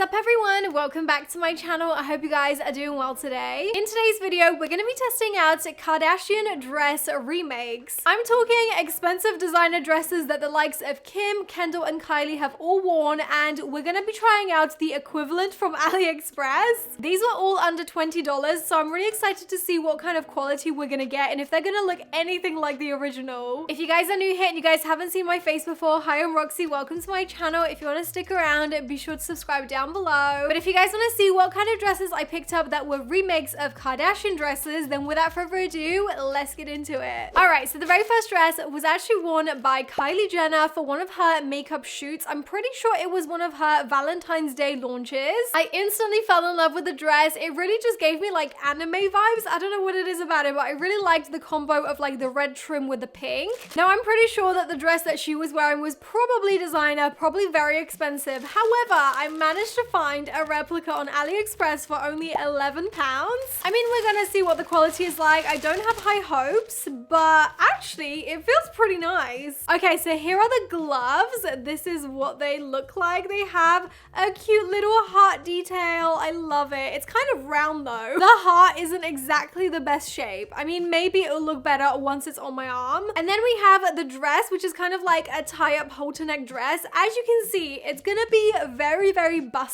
up everyone? Welcome back to my channel. I hope you guys are doing well today. In today's video, we're going to be testing out Kardashian dress remakes. I'm talking expensive designer dresses that the likes of Kim, Kendall, and Kylie have all worn, and we're going to be trying out the equivalent from Aliexpress. These were all under $20, so I'm really excited to see what kind of quality we're going to get and if they're going to look anything like the original. If you guys are new here and you guys haven't seen my face before, hi, I'm Roxy. Welcome to my channel. If you want to stick around, be sure to subscribe down below. But if you guys want to see what kind of dresses I picked up that were remakes of Kardashian dresses, then without further ado, let's get into it. Alright, so the very first dress was actually worn by Kylie Jenner for one of her makeup shoots. I'm pretty sure it was one of her Valentine's Day launches. I instantly fell in love with the dress. It really just gave me like anime vibes. I don't know what it is about it, but I really liked the combo of like the red trim with the pink. Now, I'm pretty sure that the dress that she was wearing was probably designer, probably very expensive. However, I managed to find a replica on Aliexpress for only £11. I mean, we're gonna see what the quality is like. I don't have high hopes, but actually it feels pretty nice. Okay, so here are the gloves. This is what they look like. They have a cute little heart detail. I love it. It's kind of round though. The heart isn't exactly the best shape. I mean, maybe it'll look better once it's on my arm. And then we have the dress, which is kind of like a tie-up halter neck dress. As you can see, it's gonna be very busty.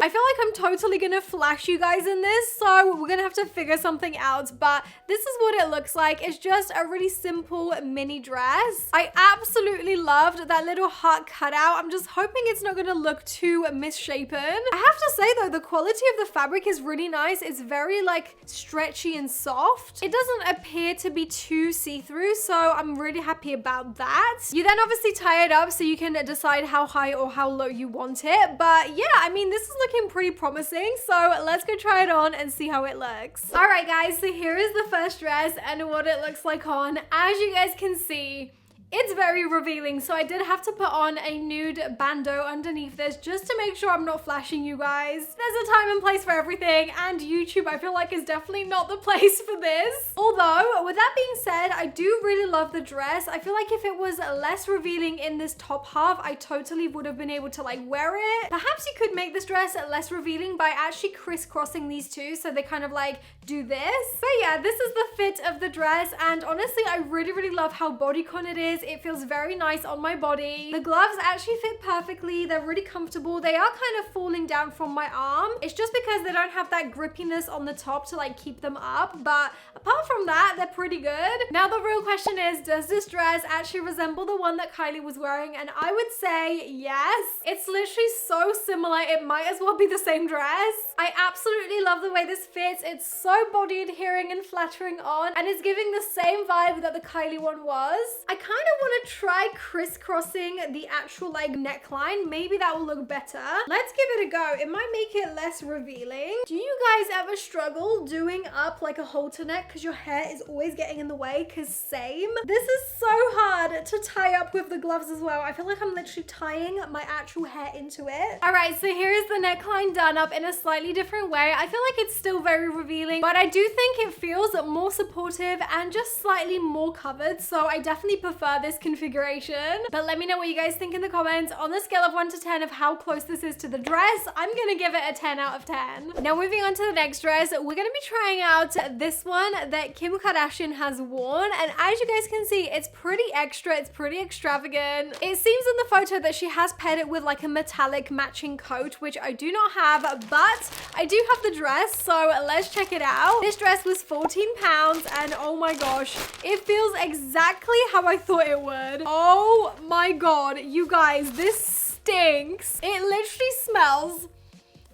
I feel like I'm totally gonna flash you guys in this, so we're gonna have to figure something out, but this is what it looks like. It's just a really simple mini dress. I absolutely loved that little heart cutout. I'm just hoping it's not gonna look too misshapen. I have to say though, the quality of the fabric is really nice. It's very like stretchy and soft. It doesn't appear to be too see-through, so I'm really happy about that. You then obviously tie it up so you can decide how high or how low you want it, but yeah, I mean, this is looking pretty promising, so let's go try it on and see how it looks. All right, guys, so here is the first dress and what it looks like on. As you guys can see, it's very revealing, so I did have to put on a nude bandeau underneath this just to make sure I'm not flashing you guys. There's a time and place for everything, and YouTube, I feel like, is definitely not the place for this. Although, with that being said, I do really love the dress. I feel like if it was less revealing in this top half, I totally would have been able to like wear it. Perhaps you could make this dress less revealing by actually crisscrossing these two so they kind of like do this. But yeah, this is the fit of the dress, and honestly, I really love how bodycon it is. It feels very nice on my body. The gloves actually fit perfectly. They're really comfortable. They are kind of falling down from my arm. It's just because they don't have that grippiness on the top to like keep them up, but apart from that, they're pretty good. Now the real question is, does this dress actually resemble the one that Kylie was wearing? And I would say yes. It's literally so similar, it might as well be the same dress. I absolutely love the way this fits. It's so body adhering and flattering on, and it's giving the same vibe that the Kylie one was. I kind of want to try crisscrossing the actual like neckline. Maybe that will look better. Let's give it a go. It might make it less revealing. Do you guys ever struggle doing up like a halter neck because your hair is always getting in the way? Because same. This is so hard to tie up with the gloves as well. I feel like I'm literally tying my actual hair into it. All right, so here is the neckline done up in a slightly different way. I feel like it's still very revealing, but I do think it feels more supportive and just slightly more covered, so I definitely prefer this configuration. But let me know what you guys think in the comments. On the scale of 1 to 10 of how close this is to the dress, I'm gonna give it a 10 out of 10. Now moving on to the next dress, we're gonna be trying out this one that Kim Kardashian has worn, and as you guys can see, it's pretty extra, it's pretty extravagant. It seems in the photo that she has paired it with like a metallic matching coat, which I do not have, but I do have the dress, so let's check it out. This dress was £14, and oh my gosh, it feels exactly how I thought it would. Oh my god, you guys, this stinks. It literally smells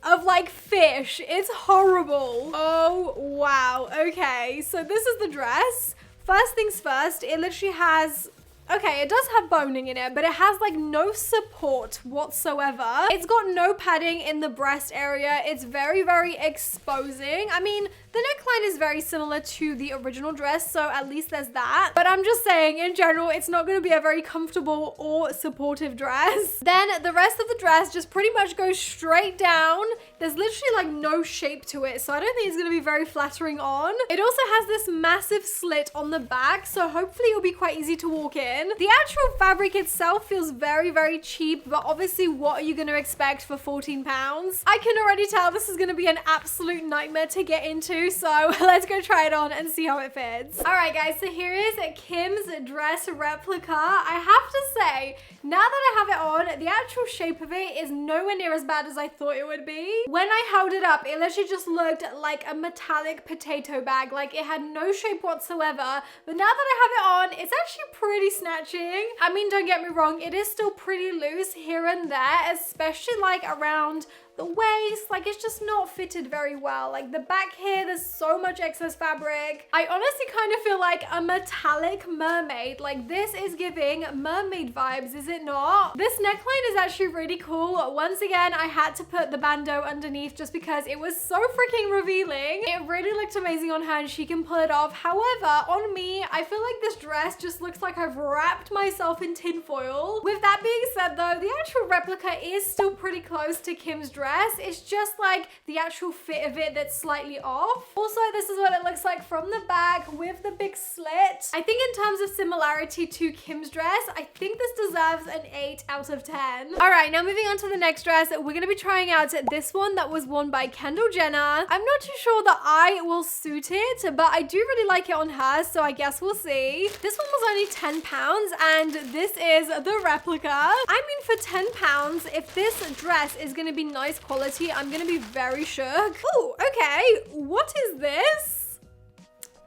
of like fish. It's horrible. Oh wow. Okay, so this is the dress. First things first, it literally has, okay, it does have boning in it, but it has like no support whatsoever. It's got no padding in the breast area. It's very exposing. I mean, the neckline is very similar to the original dress, so at least there's that. But I'm just saying, in general, it's not going to be a very comfortable or supportive dress. Then the rest of the dress just pretty much goes straight down. There's literally like no shape to it, so I don't think it's going to be very flattering on. It also has this massive slit on the back, so hopefully it'll be quite easy to walk in. in. The actual fabric itself feels very, very cheap, but obviously what are you going to expect for 14 pounds? I can already tell this is going to be an absolute nightmare to get into, so let's go try it on and see how it fits. All right, guys, so here is Kim's dress replica. I have to say, now that I have it on, the actual shape of it is nowhere near as bad as I thought it would be. When I held it up, it literally just looked like a metallic potato bag. Like, it had no shape whatsoever. But now that I have it on, it's actually pretty snatching. I mean, don't get me wrong, it is still pretty loose here and there, especially like around the waist. Like, it's just not fitted very well. Like, the back here, there's so much excess fabric. I honestly kind of feel like a metallic mermaid. Like, this is giving mermaid vibes, is it not? This neckline is actually really cool. Once again, I had to put the bandeau underneath just because it was so freaking revealing. It really looked amazing on her and she can pull it off. However, on me, I feel like this dress just looks like I've wrapped myself in tinfoil. With that being said though, the actual replica is still pretty close to Kim's dress. It's just like the actual fit of it that's slightly off. Also, this is what it looks like from the back with the big slit. I think in terms of similarity to Kim's dress, I think this deserves an 8 out of 10. All right, now moving on to the next dress, we're gonna be trying out this one that was worn by Kendall Jenner. I'm not too sure that I will suit it, but I do really like it on her, so I guess we'll see. This one was only £10 and this is the replica. I mean, for £10, if this dress is gonna be nice quality, I'm gonna be very shook. Oh, okay. What is this?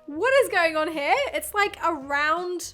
What is going on here? It's like a round,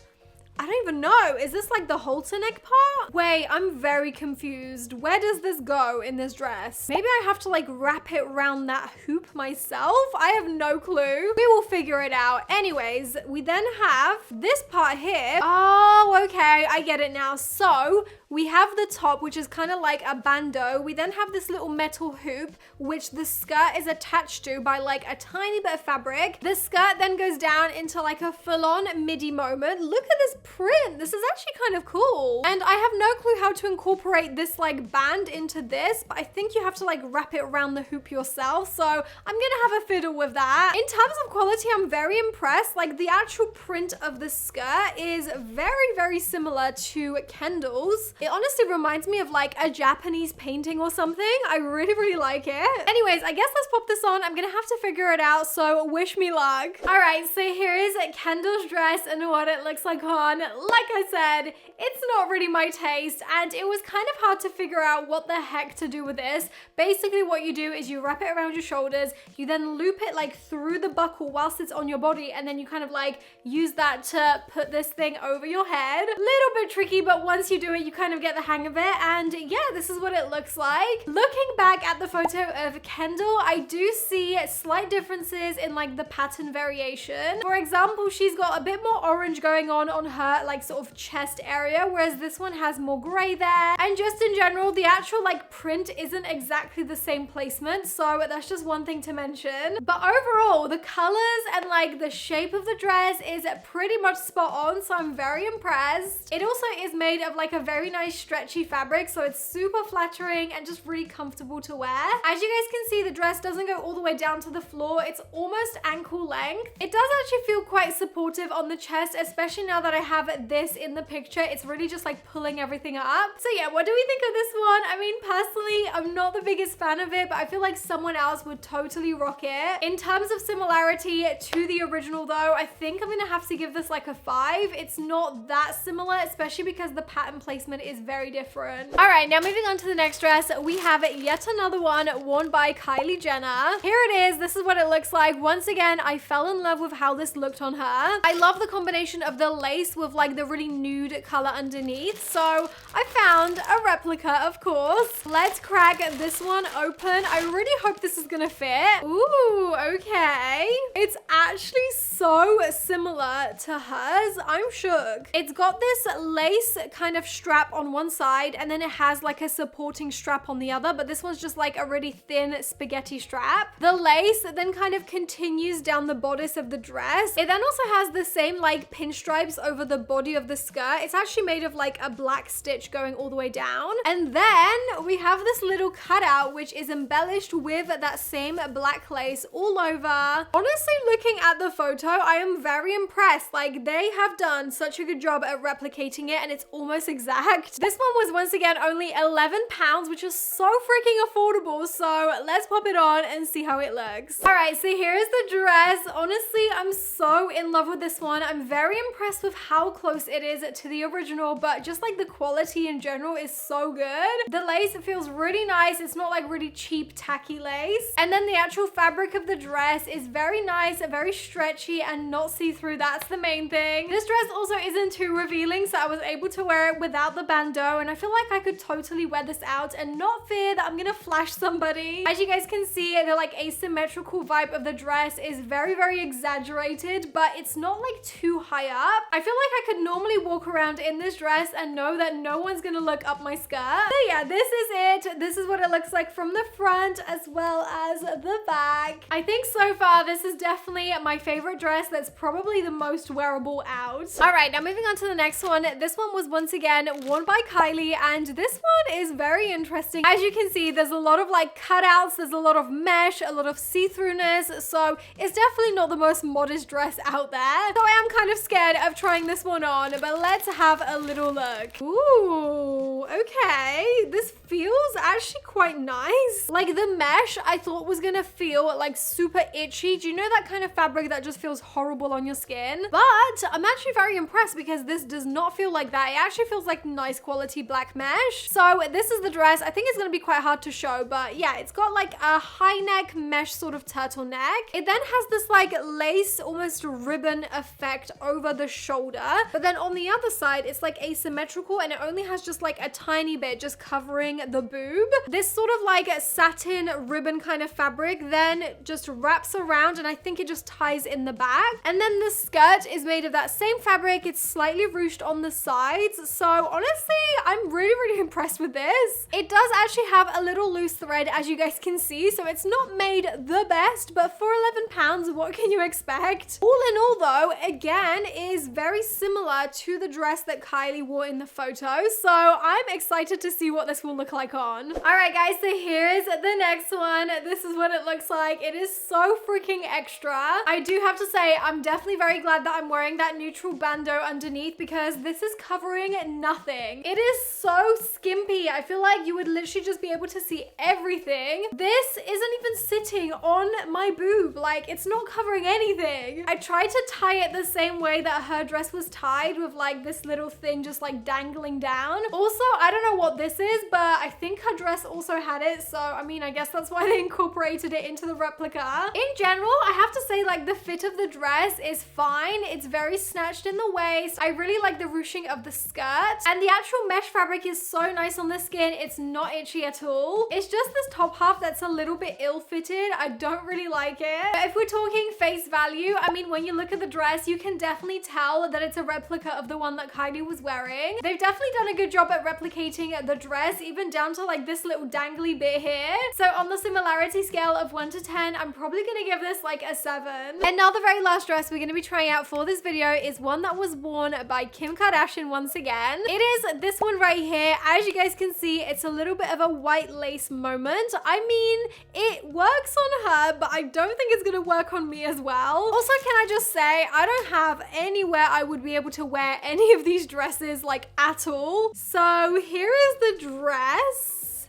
I don't even know. Is this like the halter neck part? Wait, I'm very confused. Where does this go in this dress? Maybe I have to like wrap it around that hoop myself? I have no clue. We will figure it out. Anyways, we then have this part here. Oh, okay. I get it now. So we have the top, which is kind of like a bandeau. We then have this little metal hoop, which the skirt is attached to by like a tiny bit of fabric. The skirt then goes down into like a full-on midi moment. Look at this print. This is actually kind of cool. And I have no clue how to incorporate this like band into this, but I think you have to like wrap it around the hoop yourself. So I'm gonna have a fiddle with that. In terms of quality, I'm very impressed. Like, the actual print of the skirt is very, very similar to Kendall's. It honestly reminds me of like a Japanese painting or something. I really, really like it. Anyways, I guess let's pop this on. I'm gonna have to figure it out, so wish me luck. All right, so here is Kendall's dress and what it looks like on. Like I said, it's not really my taste, and it was kind of hard to figure out what the heck to do with this. Basically, what you do is you wrap it around your shoulders, you then loop it like through the buckle whilst it's on your body, and then you kind of like use that to put this thing over your head. Little bit tricky, but once you do it, you kind of get the hang of it, and yeah, this is what it looks like. Looking back at the photo of Kendall, I do see slight differences in like the pattern variation. For example, she's got a bit more orange going on her like sort of chest area, whereas this one has more gray there. And just in general, the actual like print isn't exactly the same placement, so that's just one thing to mention. But overall, the colors and like the shape of the dress is pretty much spot on, so I'm very impressed. It also is made of like a very nice stretchy fabric, so it's super flattering and just really comfortable to wear. As you guys can see, the dress doesn't go all the way down to the floor. It's almost ankle length. It does actually feel quite supportive on the chest, especially now that I have this in the picture. It's really just like pulling everything up. So yeah, what do we think of this one? I mean, personally, I'm not the biggest fan of it, but I feel like someone else would totally rock it. In terms of similarity to the original though, I think I'm gonna have to give this like a 5. It's not that similar, especially because the pattern placement is very different. All right, now moving on to the next dress, we have yet another one worn by Kylie Jenner. Here it is. This is what it looks like. Once again, I fell in love with how this looked on her. I love the combination of the lace with like the really nude color underneath. So I found a replica, of course. Let's crack this one open. I really hope this is gonna fit. Ooh, okay. It's actually so similar to hers. I'm shook. It's got this lace kind of strap on one side, and then it has like a supporting strap on the other, but this one's just like a really thin spaghetti strap. The lace then kind of continues down the bodice of the dress. It then also has the same like pinstripes over the body of the skirt. It's actually made of like a black stitch going all the way down. And then we have this little cutout, which is embellished with that same black lace all over. Honestly, looking at the photo, I am very impressed. Like, they have done such a good job at replicating replicating it and it's almost exact. This one was once again only £11, which is so freaking affordable. So let's pop it on and see how it looks. All right, so here is the dress. Honestly, I'm so in love with this one. I'm very impressed with how close it is to the original, but just like the quality in general is so good. The lace, it feels really nice. It's not like really cheap tacky lace. And then the actual fabric of the dress is very nice, very stretchy and not see-through. That's the main thing. This dress also isn't too revealing, so I was able to wear it without the bandeau, and I feel like I could totally wear this out and not fear that I'm gonna flash somebody. As you guys can see, the like asymmetrical vibe of the dress is very, very exaggerated, but it's not like too high up. I feel like I could normally walk around in this dress and know that no one's gonna look up my skirt. So yeah, this is it. This is what it looks like from the front as well as the back. I think so far this is definitely my favorite dress that's probably the most wearable out. All right, now moving on to the next one. This one was once again worn by Kylie, and this one is very interesting. As you can see, there's a lot of like cutouts, there's a lot of mesh, a lot of see-throughness, so it's definitely not the most modest dress out there. So I am kind of scared of trying this one on, but let's have a little look. Ooh, okay. This feels actually quite nice. Like the mesh I thought was gonna feel like super itchy. Do you know that kind of fabric that just feels horrible on your skin? But I'm actually very impressed because this does not feel like that. It actually feels like nice quality black mesh. So this is the dress. I think it's gonna be quite hard to show, but yeah, it's got like a high neck mesh sort of turtleneck. It then has this like lace, almost ribbon effect over the shoulder. But then on the other side, it's like asymmetrical and it only has just like a tiny bit just covering the boob. This sort of like satin ribbon kind of fabric then just wraps around, and I think it just ties in the back. And then the skirt is made of that same fabric. It's slightly ruched on the sides. So honestly, I'm really, really impressed with this. It does actually have a little loose thread, as you guys can see, so it's not made the best, but for £11, what can you expect? All in all though, again, is very similar to the dress that Kylie wore in the photo, so I'm excited to see what this will look like on. All right guys, so here's the next one. This is what it looks like. It is so freaking extra. I do have to say, I'm definitely very glad that I'm wearing that neutral bandeau underneath because this is covering nothing. It is so skimpy. I feel like you would literally just be able to see everything. This isn't even sitting on my boob. Like, it's not covering anything. I tried to tie it the same way that her dress was tied, with like this little thing just like dangling down. Also, I don't know what this is, but I think her dress also had it. So, I mean, I guess that's why they incorporated it into the replica. In general, I have to say, like, the fit of the dress is fine. It's very snatched in the waist. I really like the ruching of the skirt. And the actual mesh fabric is so nice on the skin. It's not itchy at all. It's just this top half that's a little bit ill-fitted. I don't really like it. But if we're talking face value, I mean, when you look at the dress, you can definitely tell that it's a replica of the one that Kylie was wearing. They've definitely done a good job at replicating the dress, even down to like this little dangly bit here. So on the similarity scale of 1 to 10, I'm probably gonna give this like a 7. And now the very last dress we're gonna be trying out for this video is one that was worn by Kim Kardashian once again. It is this one right here. As you guys can see, it's a little bit of a white lace moment. I mean, it works on her, but I don't think it's gonna work on me as well. Also, can I just say, I don't have anywhere I would be able to wear any of these dresses like at all. So here is the dress.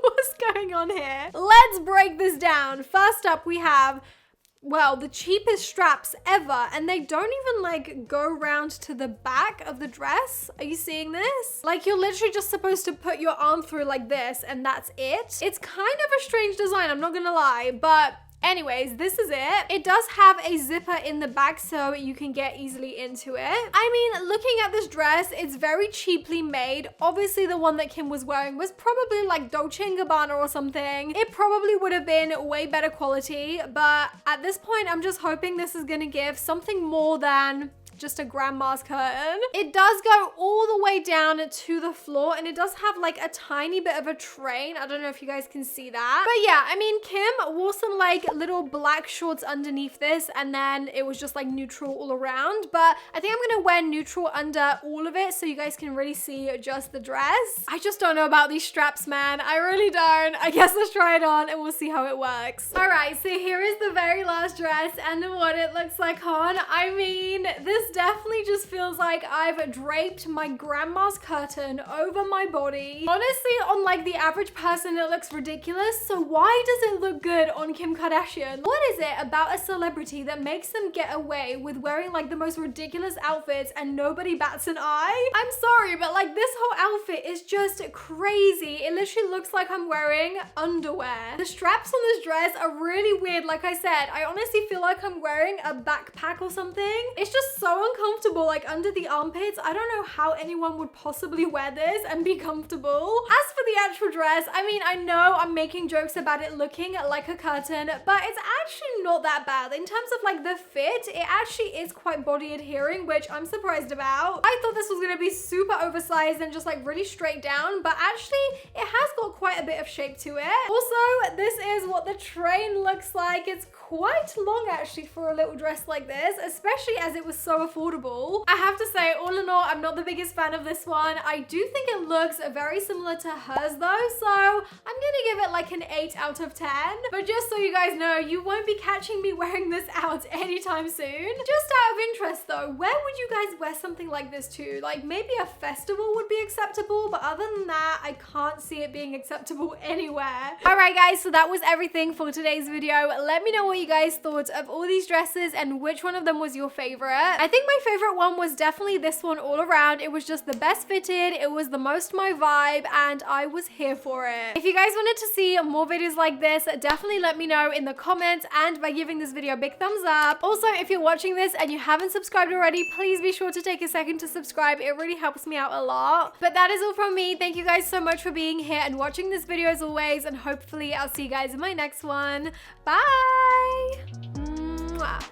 What's going on here? Let's break this down. First up, we have, well, the cheapest straps ever, and they don't even like go round to the back of the dress. Are you seeing this? Like, you're literally just supposed to put your arm through like this and that's it. It's kind of a strange design, I'm not gonna lie, but anyways, this is it. It does have a zipper in the back so you can get easily into it. I mean, looking at this dress, it's very cheaply made. Obviously, the one that Kim was wearing was probably like Dolce & Gabbana or something. It probably would have been way better quality, but at this point, I'm just hoping this is gonna give something more than just a grandma's curtain. It does go all the way down to the floor, and it does have like a tiny bit of a train. I don't know if you guys can see that. But yeah, I mean, Kim wore some like little black shorts underneath this, and then it was just like neutral all around. But I think I'm gonna wear neutral under all of it so you guys can really see just the dress. I just don't know about these straps, man. I really don't. I guess let's try it on and we'll see how it works. All right, so here is the very last dress and what it looks like on. I mean, this definitely just feels like I've draped my grandma's curtain over my body. Honestly, on like the average person, it looks ridiculous. So why does it look good on Kim Kardashian? What is it about a celebrity that makes them get away with wearing like the most ridiculous outfits and nobody bats an eye? I'm sorry, but like this whole outfit is just crazy. It literally looks like I'm wearing underwear. The straps on this dress are really weird. Like I said, I honestly feel like I'm wearing a backpack or something. It's just so uncomfortable, like under the armpits. I don't know how anyone would possibly wear this and be comfortable. As for the actual dress, I mean, I know I'm making jokes about it looking like a curtain, but it's actually not that bad. In terms of like the fit, it actually is quite body adhering, which I'm surprised about. I thought this was gonna be super oversized and just like really straight down, but actually it has got quite a bit of shape to it. Also, this is what the train looks like. It's quite long actually for a little dress like this, especially as it was so affordable. I have to say, all in all, I'm not the biggest fan of this one. I do think it looks very similar to hers though, so I'm gonna give it like an 8 out of 10. But just so you guys know, you won't be catching me wearing this out anytime soon. Just out of interest though, where would you guys wear something like this to? Like maybe a festival would be acceptable, but other than that, I can't see it being acceptable anywhere. All right guys, so that was everything for today's video. Let me know what you guys thought of all these dresses and which one of them was your favorite. I think my favorite one was definitely this one all around. It was just the best fitted, it was the most my vibe, and I was here for it. If you guys wanted to see more videos like this, definitely let me know in the comments and by giving this video a big thumbs up. Also, if you're watching this and you haven't subscribed already, please be sure to take a second to subscribe. It really helps me out a lot. But that is all from me. Thank you guys so much for being here and watching this video as always, and hopefully I'll see you guys in my next one. Bye! Mwah.